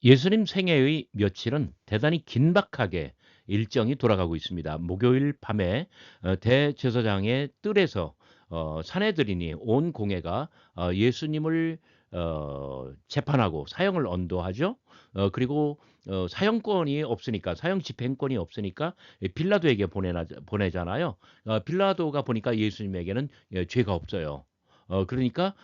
예수님 생애의 며칠은 대단히 긴박하게 일정이 돌아가고 있습니다. 목요일 밤에 대제사장의 뜰에서 사내들이니 온 공회가 예수님을 재판하고 사형을 언도하죠. 그리고 사형권이 없으니까 사형 집행권이 없으니까 빌라도에게 보내잖아요. 빌라도가 보니까 예수님에게는 죄가 없어요. 그러니까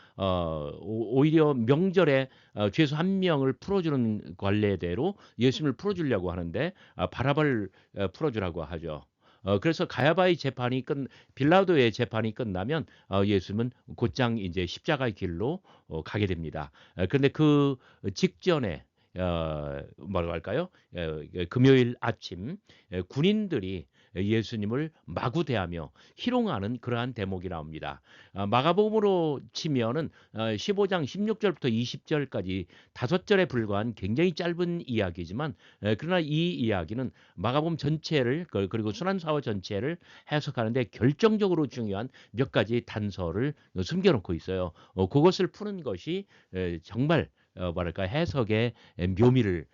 오히려 명절에 죄수 한 명을 풀어주는 관례대로 예수님을 풀어주려고 하는데 바라바를 풀어주라고 하죠. 그래서 가야바의 재판이 빌라도의 재판이 끝나면 예수님은 곧장 이제 십자가의 길로 가게 됩니다. 그런데 그 직전에 뭐라고 할까요? 금요일 아침 군인들이 예수님을 마구 대하며 희롱하는 그러한 대목이 나옵니다. 마가복음으로 치면은 15장 16절부터 20절까지 5절에 불과한 굉장히 짧은 이야기지만 그러나 이 이야기는 마가복음 전체를 그리고 순환사화 전체를 해석하는데 결정적으로 중요한 몇 가지 단서를 숨겨놓고 있어요. 그것을 푸는 것이 정말 뭐랄까 해석의 묘미를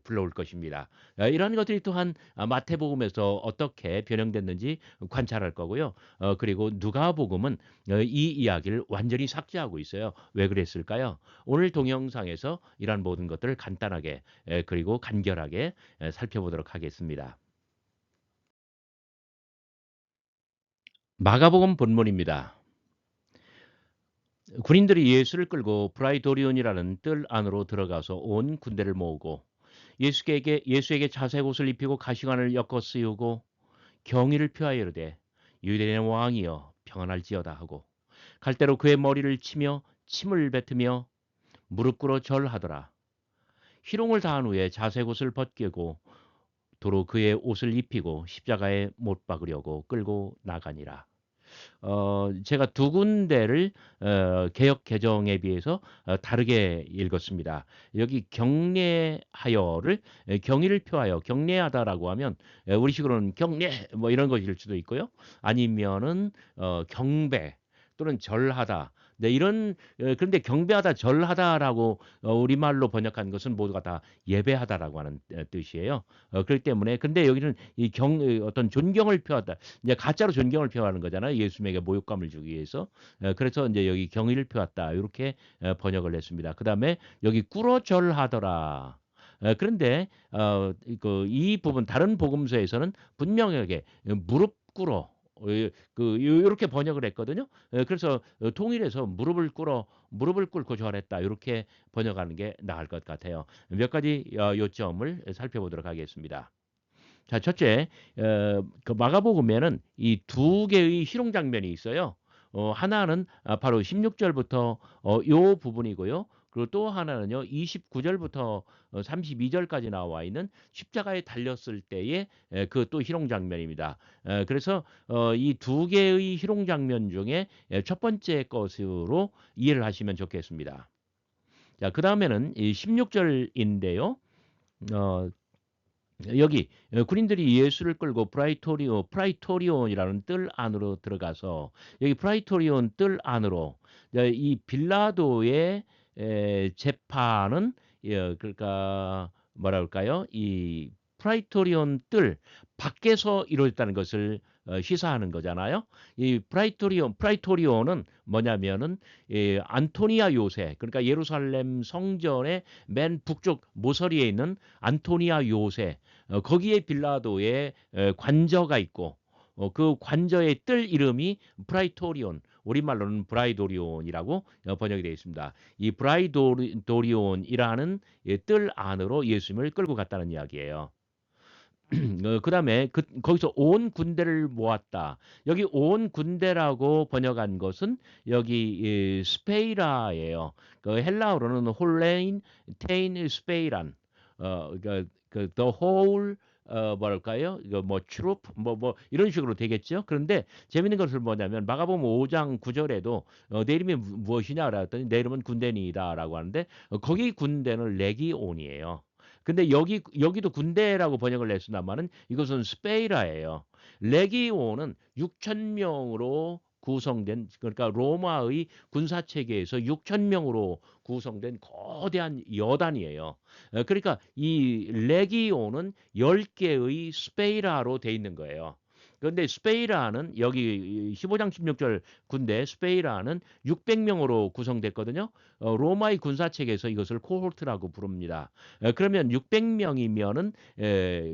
불러올 것입니다. 이러한 것들이 또한 마태복음에서 어떻게 변형됐는지 관찰할 거고요. 그리고 누가복음은 이 이야기를 완전히 삭제하고 있어요. 왜 그랬을까요? 오늘 동영상에서 이러한 모든 것들을 간단하게 그리고 간결하게 살펴보도록 하겠습니다. 마가복음 본문입니다. 군인들이 예수를 끌고 브라이도리온이라는 뜰 안으로 들어가서 온 군대를 모으고 예수에게 자색 옷을 입히고 가시관을 엮어 씌우고 경의를 표하여 이르되 유대인의 왕이여 평안할지어다 하고 갈대로 그의 머리를 치며 침을 뱉으며 무릎 꿇어 절하더라. 희롱을 다한 후에 자색 옷을 벗기고 도로 그의 옷을 입히고 십자가에 못 박으려고 끌고 나가니라. 제가 두 군데를 개역 개정에 비해서 다르게 읽었습니다. 여기 경례하여를 경의를 표하여 경례하다라고 하면 우리식으로는 경례 뭐 이런 것일 수도 있고요. 아니면은 경배 또는 절하다. 네, 이런 그런데 경배하다, 절하다라고 우리말로 번역한 것은 모두가 다 예배하다라고 하는 뜻이에요. 그렇기 때문에 근데 여기는 이 어떤 존경을 표하다. 이제 가짜로 존경을 표하는 거잖아요. 예수님에게 모욕감을 주기 위해서. 그래서 이제 여기 경의를 표했다. 이렇게 번역을 했습니다. 그다음에 여기 꾸러절하더라. 그런데 이 부분 다른 복음서에서는 분명하게 무릎 꿇어 요렇게 번역을 했거든요. 그래서 통일해서 무릎을 꿇고 절했다. 이렇게 번역하는 게 나을 것 같아요. 몇 가지 요점을 살펴보도록 하겠습니다. 자, 첫째, 그 마가복음에는 이 두 개의 희롱 장면이 있어요. 하나는 바로 16절부터 요 부분이고요. 그리고 또 하나는요, 29절부터 32절까지 나와 있는 십자가에 달렸을 때의 그 또 희롱 장면입니다. 그래서 이 두 개의 희롱 장면 중에 첫 번째 것으로 이해를 하시면 좋겠습니다. 자, 그 다음에는 이 16절인데요. 어, 여기 군인들이 예수를 끌고 프라이토리온이라는 뜰 안으로 들어가서 여기 프라이토리온 뜰 안으로 이 빌라도의 재판은 그러니까 뭐라 할까요? 이 프라이토리온 뜰 밖에서 이루어졌다는 것을 시사하는 거잖아요. 이 프라이토리온은 뭐냐면은 안토니아 요새 그러니까 예루살렘 성전의 맨 북쪽 모서리에 있는 안토니아 요새 거기에 빌라도의 관저가 있고 그 관저의 뜰 이름이 브라이토리온 우리말로는 브라이도리온이라고 번역이 되어 있습니다. 이 브라이도리온이라는 뜰 안으로 예수님을 끌고 갔다는 이야기예요. 그다음에 거기서 온 군대를 모았다. 여기 온 군대라고 번역한 것은 여기 스페이라예요. 그 헬라어로는 홀레인 테인 스페이란 the whole 뭐랄까요? 이거 뭐 트룹 뭐 이런 식으로 되겠죠. 그런데 재밌는 것은 뭐냐면 마가복음 5장 9절에도 내 이름이 무엇이냐 그랬더니 내 이름은 군대니이다라고 하는데 거기 군대는 레기온이에요. 근데 여기도 군대라고 번역을 했으나마는 이것은 스페이라예요. 레기온은 6천 명으로 구성된, 그러니까 로마의 군사 체계에서 6천 명으로 구성된 거대한 여단이에요. 그러니까 이 레기온은 10개의 스페이라로 돼 있는 거예요. 그런데 스페이라는 여기 15장 16절 군대 스페이라는 600명으로 구성됐거든요. 로마의 군사책에서 이것을 코호르트라고 부릅니다. 그러면 600명이면은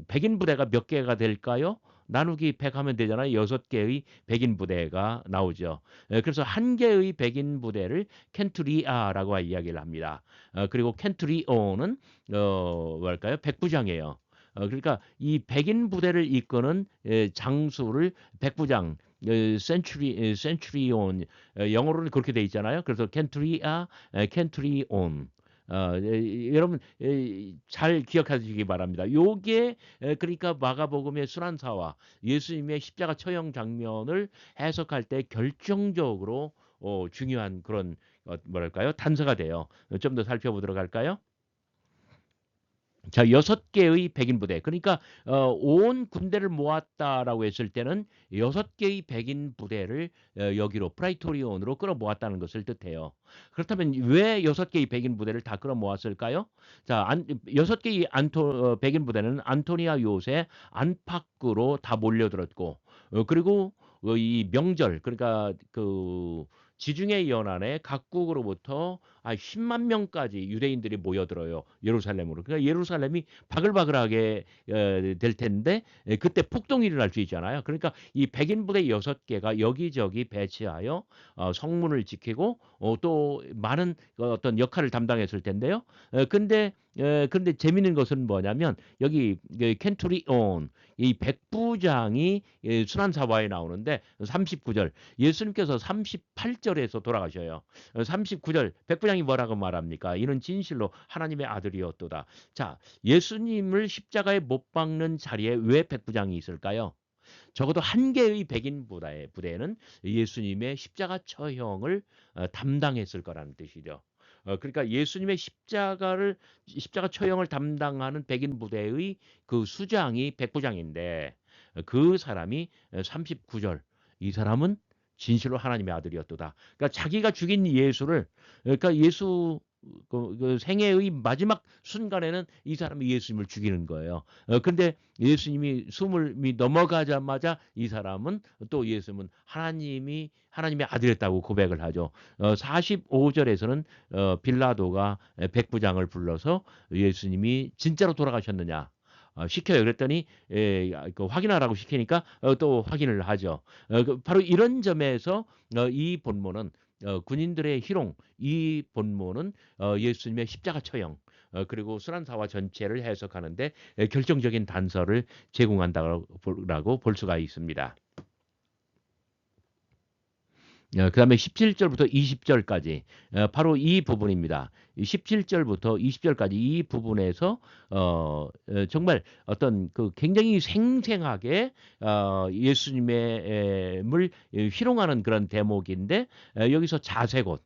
백인 부대가 몇 개가 될까요? 나누기 100 하면 되잖아요. 6개의 백인 부대가 나오죠. 그래서 한 개의 백인 부대를 켄투리아라고 이야기를 합니다. 그리고 켄투리온은 뭐랄까요? 백부장이에요. 그러니까 이 백인 부대를 이끄는 장수를 백부장, 센츄리온, 영어로는 그렇게 돼 있잖아요. 그래서 켄투리아, 켄투리온. 여러분 잘 기억하시기 바랍니다. 요게 그러니까 마가복음의 순환사와 예수님의 십자가 처형 장면을 해석할 때 결정적으로 중요한 그런 뭐랄까요? 단서가 돼요. 좀 더 살펴보도록 할까요? 자, 6개의 백인 부대. 그러니까 온 군대를 모았다라고 했을 때는 6개의 백인 부대를 여기로 프라이토리온으로 끌어모았다는 것을 뜻해요. 그렇다면 왜 6개의 백인 부대를 다 끌어모았을까요? 자, 6개의 백인 부대는 안토니아 요새 안팎으로 다 몰려들었고, 그리고 이 명절, 그러니까 그 지중해 연안에 각국으로부터 10만 명까지 유대인들이 모여들어요. 예루살렘으로. 그러니까 예루살렘이 바글바글하게 될 텐데 그때 폭동이 일어날 수 있잖아요. 그러니까 이 백인 부대 6개가 여기저기 배치하여 성문을 지키고 또 많은 어떤 역할을 담당했을 텐데요. 근데 재밌는 것은 뭐냐면 여기 켄투리온 이 백부장이 순환사화에 나오는데 39절 예수님께서 38절에서 돌아가셔요. 39절 백부장이 뭐라고 말합니까? 이는 진실로 하나님의 아들이었도다. 자, 예수님을 십자가에 못 박는 자리에 왜 백부장이 있을까요? 적어도 한 개의 백인 부대는 예수님의 십자가 처형을 담당했을 거라는 뜻이죠. 그러니까 예수님의 십자가 처형을 담당하는 백인 부대의 그 수장이 백부장인데 그 사람이 39절 이 사람은 진실로 하나님의 아들이었도다. 그러니까 자기가 죽인 예수를 그러니까 예수 그 생애의 마지막 순간에는 이 사람이 예수님을 죽이는 거예요. 근데 예수님이 숨을 넘어가자마자 이 사람은 또 예수님은 하나님의 아들이었다고 고백을 하죠. 45절에서는 빌라도가 백부장을 불러서 예수님이 진짜로 돌아가셨느냐 시켜요. 그랬더니 그 확인하라고 시키니까 또 확인을 하죠. 바로 이런 점에서 이 본문은 군인들의 희롱, 이 본문은 예수님의 십자가 처형, 그리고 순환사화 전체를 해석하는데 결정적인 단서를 제공한다고 볼 수가 있습니다. 그다음에 17절부터 20절까지 바로 이 부분입니다. 17절부터 20절까지 이 부분에서 정말 어떤 그 굉장히 생생하게 예수님을 희롱하는 그런 대목인데 여기서 자색옷,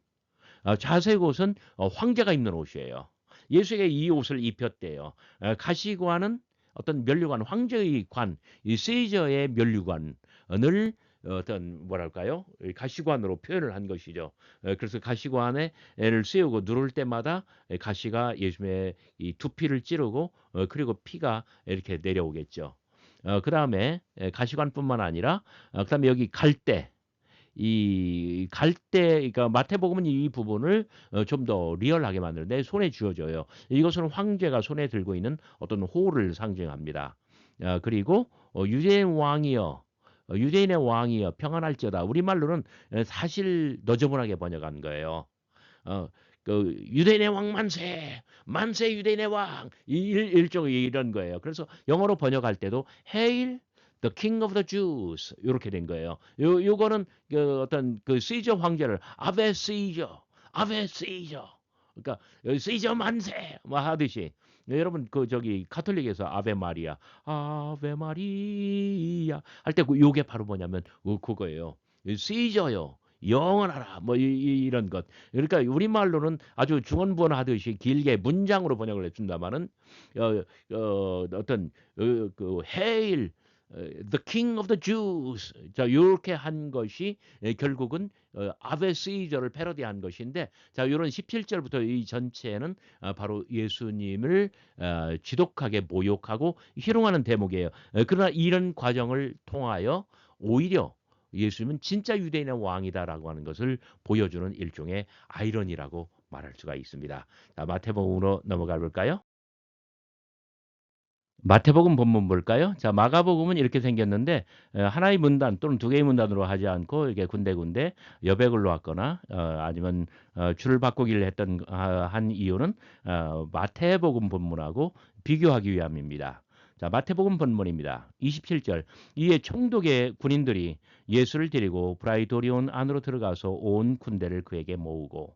자색옷은 황제가 입는 옷이에요. 예수에게 이 옷을 입혔대요. 가시관은 어떤 면류관, 황제의 관, 이 세이저의 면류관을 어떤 뭐랄까요? 가시관으로 표현을 한 것이죠. 그래서 가시관에 를 세우고 누를 때마다 가시가 예수님의 이 두피를 찌르고 그리고 피가 이렇게 내려오겠죠. 그다음에 가시관뿐만 아니라 그다음에 여기 갈대 이 갈대 그러니까 마태복음은 이 부분을 좀 더 리얼하게 만드는데 손에 쥐어져요. 이것은 황제가 손에 들고 있는 어떤 호를 상징합니다. 그리고 유대인 왕이여 유대인의 왕이여 평안할지어다. 우리말로는 사실 너저분하게 번역한 거예요. 어, 그 유대인의 왕 만세, 만세 유대인의 왕 일종의 이런 거예요. 그래서 영어로 번역할 때도 Hail the King of the Jews 이렇게 된 거예요. 요거는 그 어떤 그 시저 황제를 아베 시저, 아베 시저, 그러니까 시저 만세 뭐 하듯이 여러분 그 저기 카톨릭에서 아베 마리아, 아베 마리아 할 때 요게 바로 뭐냐면 그거예요. 시저요. 영원하라 뭐 이런 것 그러니까 우리말로는 아주 중언부언하듯이 길게 문장으로 번역을 해준다마는 어떤 그 헤일 The King of the Jews. 자, 요렇게 한 것이 결국은 아베 시저를 패러디한 것인데, 자, 요런 17절부터 이 전체는 바로 예수님을 지독하게 모욕하고 희롱하는 대목이에요. 그러나 이런 과정을 통하여 오히려 예수님은 진짜 유대인의 왕이다라고 하는 것을 보여주는 일종의 아이러니라고 말할 수가 있습니다. 자, 마태복음으로 넘어가 볼까요? 마태복음 본문 볼까요? 자, 마가복음은 이렇게 생겼는데 하나의 문단 또는 두 개의 문단으로 하지 않고 이게 군데군데 여백을 놓았거나 아니면 줄을 바꾸기를 했던 한 이유는 마태복음 본문하고 비교하기 위함입니다. 자, 마태복음 본문입니다. 27절. 이에 총독의 군인들이 예수를 데리고 브라이도리온 안으로 들어가서 온 군대를 그에게 모으고,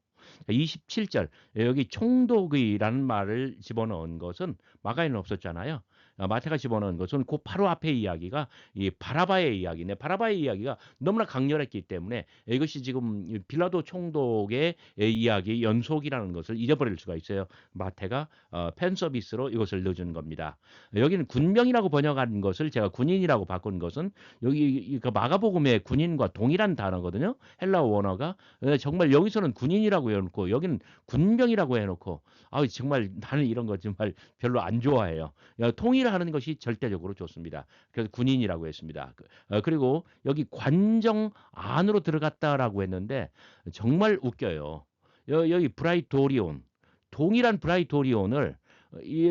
27절. 여기 총독이라는 말을 집어넣은 것은 마가에는 없었잖아요. 마태가 집어넣은 것은 그 바로 앞에 이야기가 이 바라바의 이야기네. 바라바의 이야기가 너무나 강렬했기 때문에 이것이 지금 빌라도 총독의 이야기 연속이라는 것을 잊어버릴 수가 있어요. 마태가 팬 서비스로 이것을 넣어준 겁니다. 여기는 군병이라고 번역한 것을 제가 군인이라고 바꾼 것은 여기 그 마가복음의 군인과 동일한 단어거든요. 헬라어 원어가 정말 여기서는 군인이라고 해놓고 여기는 군병이라고 해놓고 정말 나는 이런 거 정말 별로 안 좋아해요. 통일하는 것이 절대적으로 좋습니다. 그래서 군인이라고 했습니다. 그리고 여기 관정 안으로 들어갔다라고 했는데 정말 웃겨요. 여기 브라이도리온, 동일한 브라이도리온을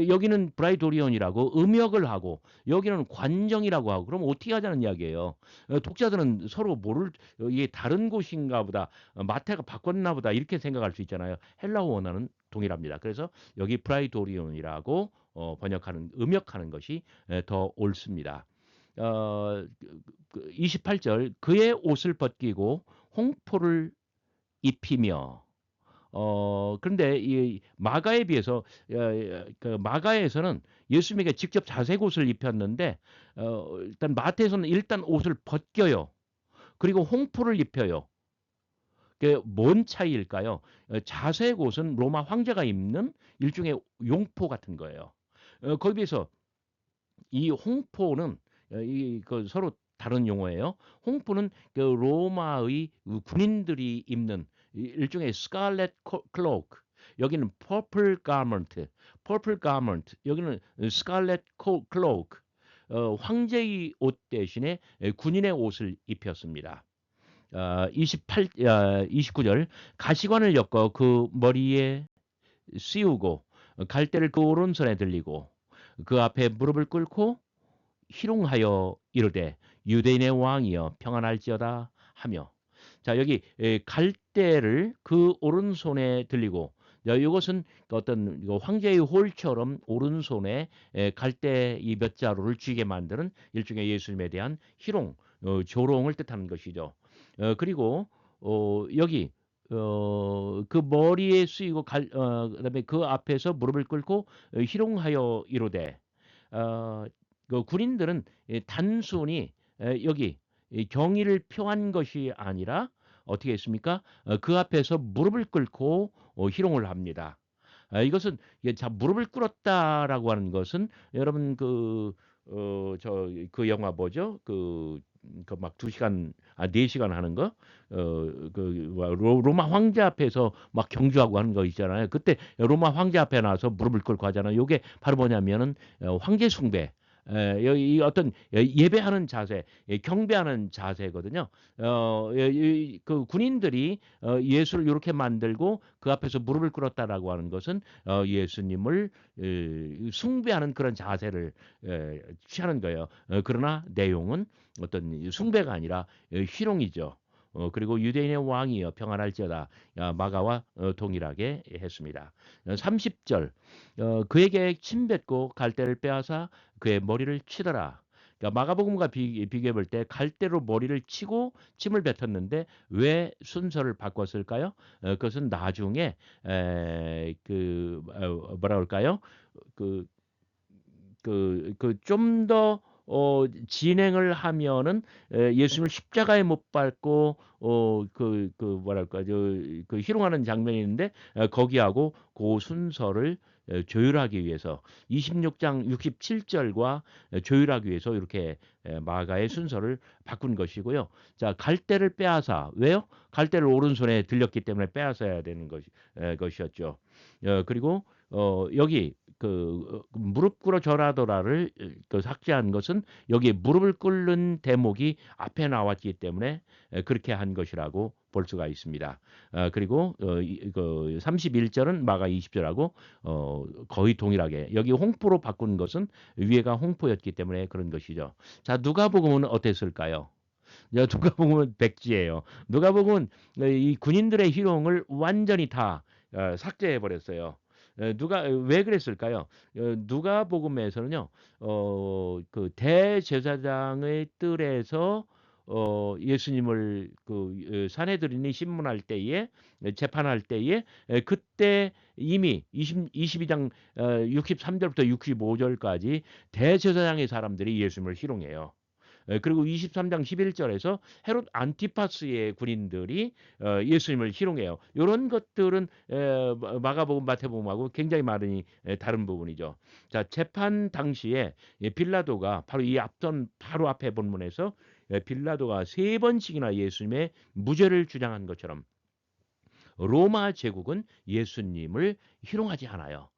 여기는 브라이도리온이라고 음역을 하고 여기는 관정이라고 하고, 그럼 어떻게 하자는 이야기예요. 독자들은 서로 모를, 이게 다른 곳인가 보다, 마태가 바꿨나 보다 이렇게 생각할 수 있잖아요. 헬라어 원어는 동일합니다. 그래서 여기 브라이도리온이라고 번역하는, 음역하는 것이 더 옳습니다. 28절. 그의 옷을 벗기고 홍포를 입히며, 그런데 이 마가에 비해서 그 마가에서는 예수님에게 직접 자색 옷을 입혔는데 일단 마태에서는 일단 옷을 벗겨요. 그리고 홍포를 입혀요. 그게 뭔 차이일까요? 자색 옷은 로마 황제가 입는 일종의 용포 같은 거예요. 거기에 비해서 이 홍포는 그 서로 다른 용어예요. 홍포는 그 로마의 군인들이 입는 일종의 스칼렛 클로크. 여기는 퍼플 가먼트, 퍼플 가먼트. 여기는 스칼렛 클로크. 황제의 옷 대신에 군인의 옷을 입혔습니다. 29절. 가시관을 엮어 그 머리에 씌우고 갈대를 그 오른손에 들리고 그 앞에 무릎을 꿇고 희롱하여 이르되 유대인의 왕이여 평안할지어다 하며. 자, 여기 갈대를 그 오른손에 들리고, 이것은 어떤 황제의 홀처럼 오른손에 갈대 이 몇 자루를 쥐게 만드는 일종의 예수님에 대한 희롱, 조롱을 뜻하는 것이죠. 그리고 여기 그 머리에 쓰이고 그다음에 그 앞에서 무릎을 꿇고 희롱하여 이르되, 어, 그 군인들은 단순히 여기 경의를 표한 것이 아니라 어떻게 했습니까? 그 앞에서 무릎을 꿇고 희롱을 합니다. 이것은 자, 무릎을 꿇었다라고 하는 것은 여러분 저 그 영화 뭐죠? 그 막 2시간, 4시간 하는 거, 로마 황제 앞에서 막 경주하고 하는 거 있잖아요. 그때 로마 황제 앞에 나와서 무릎을 꿇고 하잖아요. 요게 바로 뭐냐면은 황제 숭배. 이 어떤 예배하는 자세, 경배하는 자세거든요. 그 군인들이 예수를 이렇게 만들고 그 앞에서 무릎을 꿇었다라고 하는 것은 예수님을 숭배하는 그런 자세를 취하는 거예요. 그러나 내용은 어떤 숭배가 아니라 희롱이죠. 그리고 유대인의 왕이여 평안할지어다, 마가와 동일하게 했습니다. 30절. 그에게 침 뱉고 갈대를 빼앗아 그의 머리를 치더라. 그러니까 마가복음과 비교해 볼 때 갈대로 머리를 치고 침을 뱉었는데 왜 순서를 바꿨을까요? 그것은 나중에 뭐라 그럴까요? 그 좀 더 진행을 하면은 예수님을 십자가에 못 박고 뭐랄까 그 희롱하는 장면이 있는데 거기하고 그 순서를 조율하기 위해서 26장 67절과 조율하기 위해서 이렇게 마가의 순서를 바꾼 것이고요. 자, 갈대를 빼앗아 왜요? 갈대를 오른손에 들렸기 때문에 빼앗아야 되는 것이었죠. 그리고 여기 무릎 꿇어 절하더라를 삭제한 것은 여기 무릎을 꿇는 대목이 앞에 나왔기 때문에 그렇게 한 것이라고 볼 수가 있습니다. 그리고 31절은 마가 20절하고 거의 동일하게 여기 홍포로 바꾼 것은 위에가 홍포였기 때문에 그런 것이죠. 자, 누가복음은 어땠을까요? 누가복음은 백지예요. 누가복음은 이 군인들의 희롱을 완전히 다 삭제해 버렸어요. 누가 왜 그랬을까요? 누가복음에서는요. 그 대제사장의 뜰에서 예수님을 산헤드린이 신문할 때에 재판할 때에 그때 이미 22장 63절부터 65절까지 대제사장의 사람들이 예수님을 희롱해요. 그리고 23장 11절에서 헤롯 안티파스의 군인들이 예수님을 희롱해요. 이런 것들은 마가복음, 마태복음하고 굉장히 많이 다른 부분이죠. 자, 재판 당시에 빌라도가 바로 이 앞선 바로 앞에 본문에서 빌라도가 세 번씩이나 예수님의 무죄를 주장한 것처럼 로마 제국은 예수님을 희롱하지 않아요.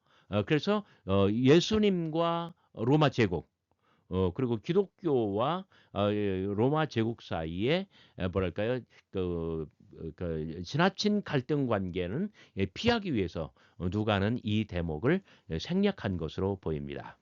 그래서 예수님과 로마 제국 그리고 기독교와 로마 제국 사이에 뭐랄까요? 지나친 갈등 관계는 피하기 위해서 누가는 이 대목을 생략한 것으로 보입니다.